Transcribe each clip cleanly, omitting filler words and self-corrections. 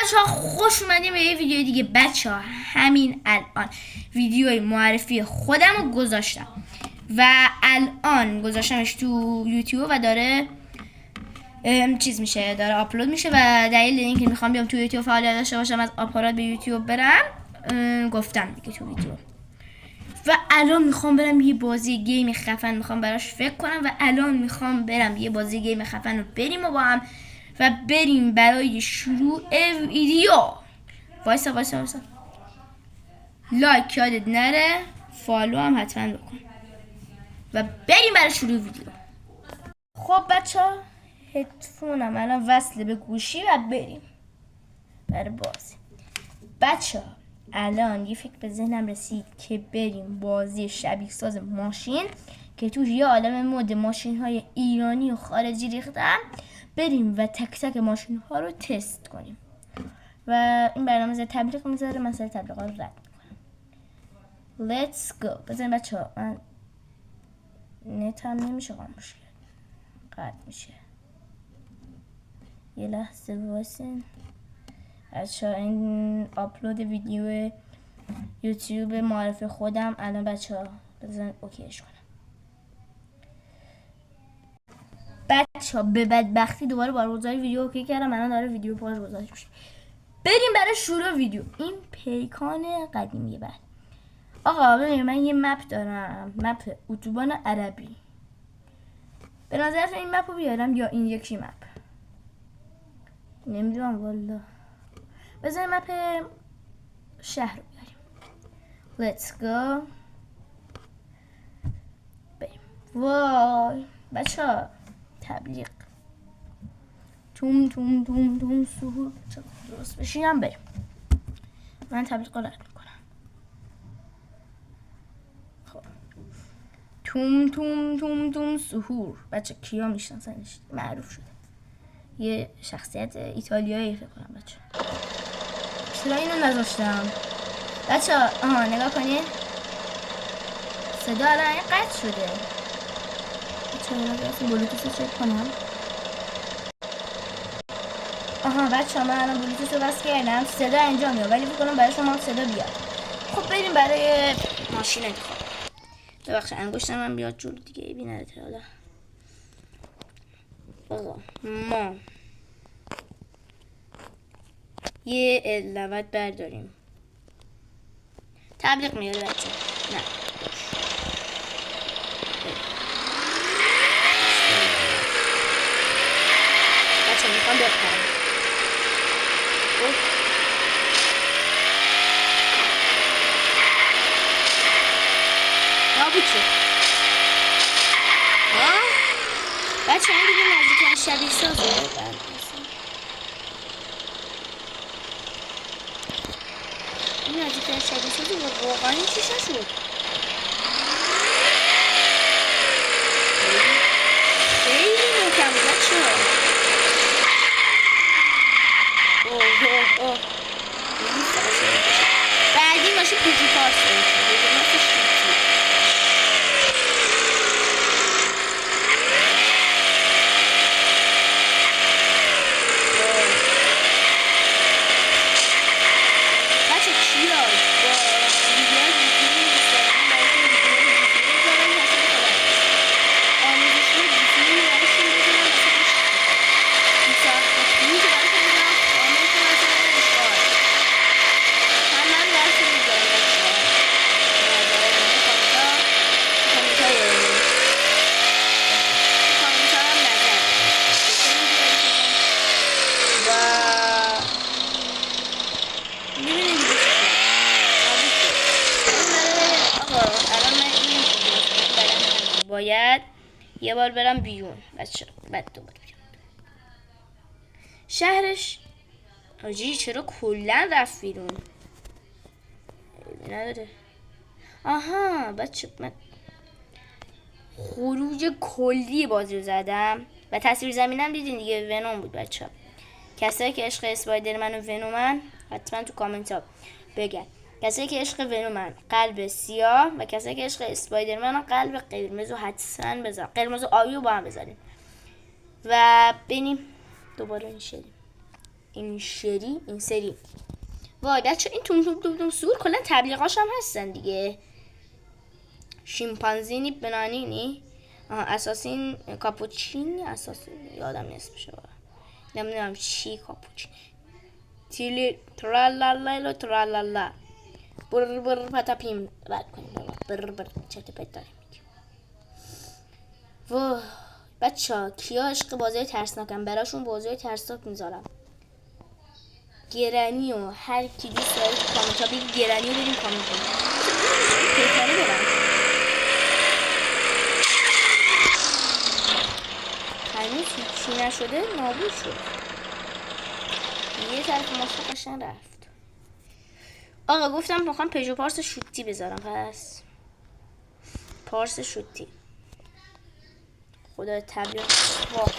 بچه ها خوش اومدیم به یه ویدیو دیگه. بچه ها همین الان ویدیوی معرفی خودم رو گذاشتم و الان گذاشتمش تو یوتیوب و داره چیز میشه، داره آپلود میشه و دلیل اینکه میخوام بیام تو یوتیوب فعالیت داشته باشم از آپارات به یوتیوب برم گفتم دیگه تو ویدیو. و الان میخوام برم یه بازی گیم خفن میخوام براش فکر کنم و الان میخوام برم یه بازی گیم خفن رو بریم و با هم و بریم برای شروع ویدیو. وایسا لایک یادت نره، فالو هم حتما بکن و بریم برای شروع ویدیو. خب بچه ها هدفونم الان وصله به گوشی و بریم برای بازی. بچه ها الان یه فکر به ذهنم رسید که بریم بازی شبیه ساز ماشین که توش یه عالم مود ماشین های ایرانی و خارجی ریختن، بریم و تک تک ماشین ها رو تست کنیم و این برنامه زیر تبلیغ میذاره، من سر تبلیغ رو رد میکنم. Let's go. بزنیم بچه ها، من نت هم نمیشه خاموش کرد، قطع میشه. یه لحظه وایسین بچه ها. این آپلود ویدیو یوتیوب معرفی خودم الان بچه ها بزنید اوکیش کنم. بچه ها به بدبختی دوباره بارگذاری ویدیو اوکی کردم، الان داره ویدیو پاش گذاشته میشه. بریم برای شروع ویدیو. این پیکان قدیمیه. بعد آقا ببین من یه مپ دارم، مپ اتوبان عربی. به نظرت این مپ رو بیارم یا این یکی مپ؟ نمیدونم والا. بذاریم مپ شهر رو بیاریم. Let's go. بریم. وای بچه ها تبلیغ توم سهور درست بشینم بریم. من تبلیغ رو رد میکنم. خب توم سهور بچه کیا میشناسنش؟ معروف شده، یه شخصیت ایتالیایی فکر کنم. بچه چرا اینو نذاشتم؟ بچه آها نگاه کنید صدا الان قطع شده. چرا نگاه بلوتوث رو چک کنم. آها بچه من الان بلوتوث رو بس کردم، صدا اینجا میاد ولی فکر کنم برای شما صدا بیاد. خب بریم برای ماشین انتخاب. ببخشید انگشتم من بیاد جلو دیگه بی نداره. حالا آقا ما یه L90 برداریم. تبلیغ میاره بچه؟ نه بچه میخوام بپرم. نابود شد. بچه این دیگه نزدیکن شبیه سازه. این نزدیکن شبیه سازه و واقعا این چیش نشد. خیلی محکم بچه ها. بعدی ماشین پیجی پارسه. باید یه بار برم بیرون بچه بعد دوباره بیام شهرش. آجی چرا کلن رفت بیرون؟ نداره. آها بچه من خروج کلی بازی رو زدم و تصویر زمینم دیدین دیگه، ونوم بود بچه. کسایی که عشق اسپایدرمن و ونومن حتما تو کامنت ها بگن. کسایی که عشق ونومن قلب سیاه و کسایی که عشق اسپایدرمن قلب قرمز رو حتما بزن. قرمز و آبی رو با هم بزنیم و بریم دوباره این شدیم. این سری وای بچه این توم سور کلا تبلیغاش هم هستن دیگه. شیمپانزینی بنانینی اساسین کاپوچینی اساسین یادم اسمشه نمیدونم چی کاپوچین تیلی ترالالا ترالالا بر بر پتاپیم رد کنیم بر بر چت پت داریم. واه بچه کیا عشق بازی ترسناکم براشون بازی ترسناک میذارم. گرانی و هر کی دوست داره تو کامنت ها بگی گرانی رو بریم کامنت کنیم. پیتره برم هنوز هیچی نشده نابود شد. یه طرف ماشین قشنگ رفت. آقا گفتم میخوام پژو پارس شوتی بذارم پس پارس شوتی خدا تبلیغ واه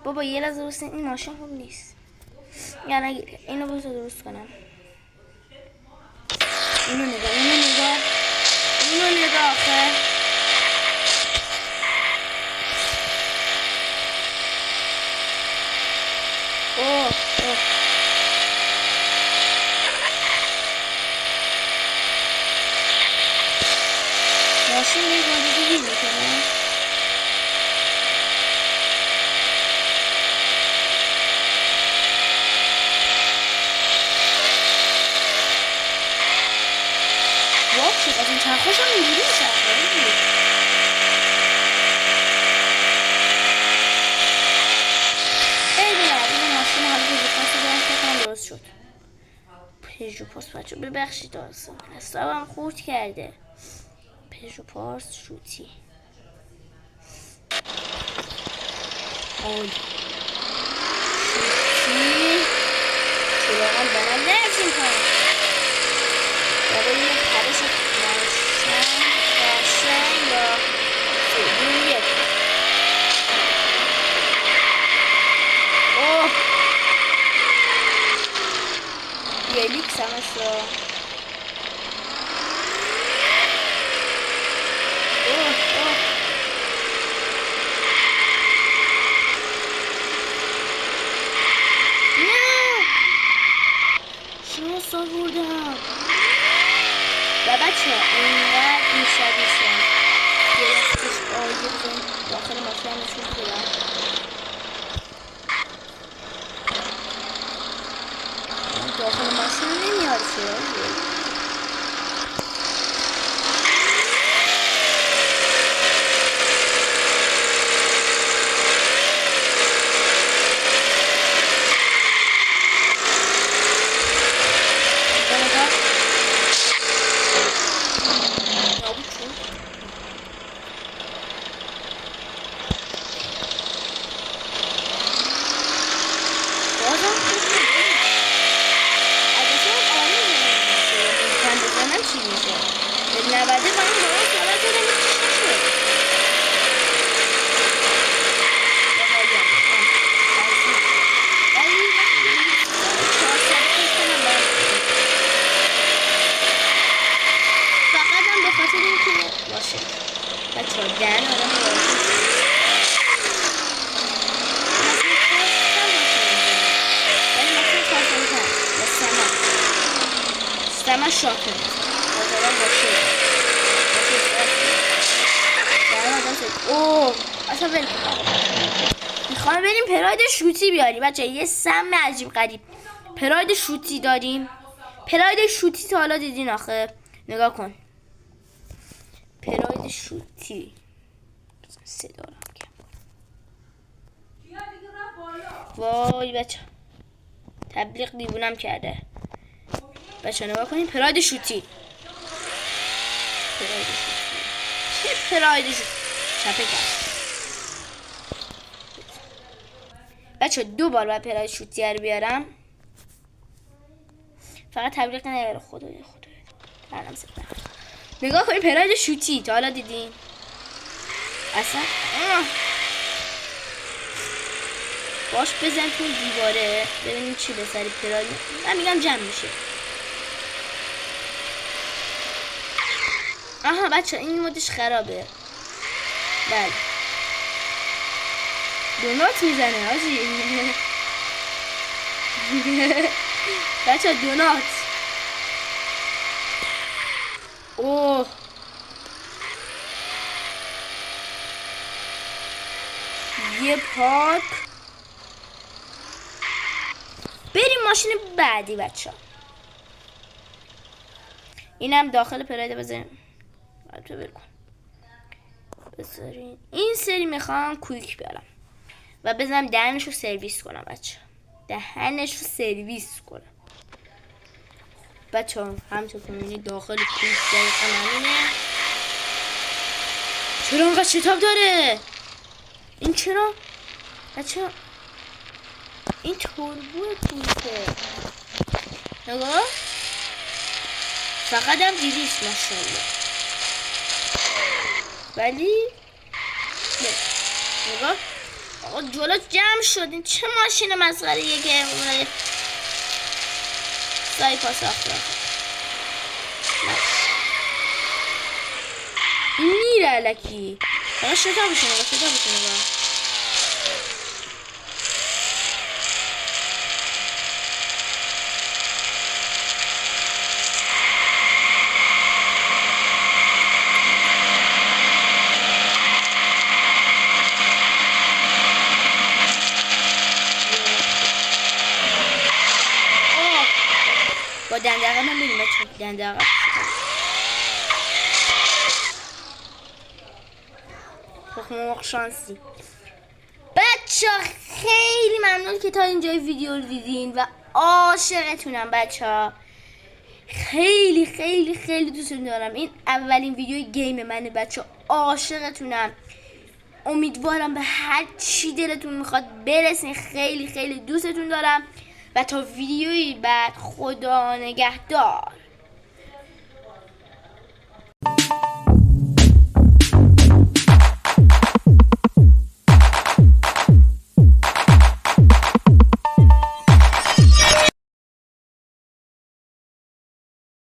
بابا یه لحظه درست این ماشین خوب نیست. یعنی اینو باید درست کنم. اینو نگاه آخه اوه ماشین یه بازی دیگه میکنه. از این چرخوش هم اینجوری میچرخه ایدی این ماشین حالا پژو پاس رو برم فکرم درست شد. پژو پاس بچه ببخشید دارستم حسابم خورد کرده. پژو پاس شوتی شوتی چراغم برم نرسیم کنم بابا این پرش قشنگ یا سیدون یک اوه یلیکس همش رو اوه نه شانس آوردم و بچه اینقدر این شبیه گرفتش آیه بزن داخل ماشین نشون بدم. داخل ماشین نمیاد چرا من شاکر اوه اصلا ول میخوام بریم پراید شوتی بیاریم بچه یه سم عجیب غریب پراید شوتی داریم. پراید شوتی تا حالا دیدین آخه نگاه کن پراید شوتی صدا رو کم وای بچه تبلیغ دیوونم کرده بچه نگاه کنیم پراید شوتی چه پراید شوتی چپه کرد بچه 2 بار باید پراید شوتی رو بیارم فقط تبلیغ نیاره خدایا برنامه سپر. نگاه کنید پراید شوتی تا حالا دیدین؟ اصلا باش بزن تو دیواره ببینیم چی به سر پراید. من میگم جمع میشه. آها بچه این مودش خرابه. بله دونات میزنه آجی. بچه دونات. اوه یه پارک. بریم ماشین بعدی بچه ها. اینم داخل پراید بذاریم. تو بکن بذارین. این سری میخوام کویک بیارم و بزنم دهنشو سرویس کنم بچه. دهنشو سرویس کنم بچه ها. همونطور که میبینید داخل کویک دقیقا همینه. چرا انقدر شتاب داره این؟ چرا بچه ها این توربو کویکه؟ نگاه فقط هم دیدیش ماشاءالله. ولی نگاه آقا جلو جمع شدین. چه ماشین مسخره که اون سایپا ساخته. این میره الکی. فقط شتاب بشه نگاه. با دندقه من بریم بچه. دندقه تخم شانسی بچه. خیلی ممنون که تا اینجای ویدیو رو دیدین و عاشقتونم بچه ها. خیلی خیلی خیلی دوستتون دارم. این اولین ویدیو گیم منه بچه. عاشقتونم. امیدوارم به هر چی دلتون میخواد برسین. خیلی خیلی دوستتون دارم و تا ویدیویی بعد خدا نگهدار.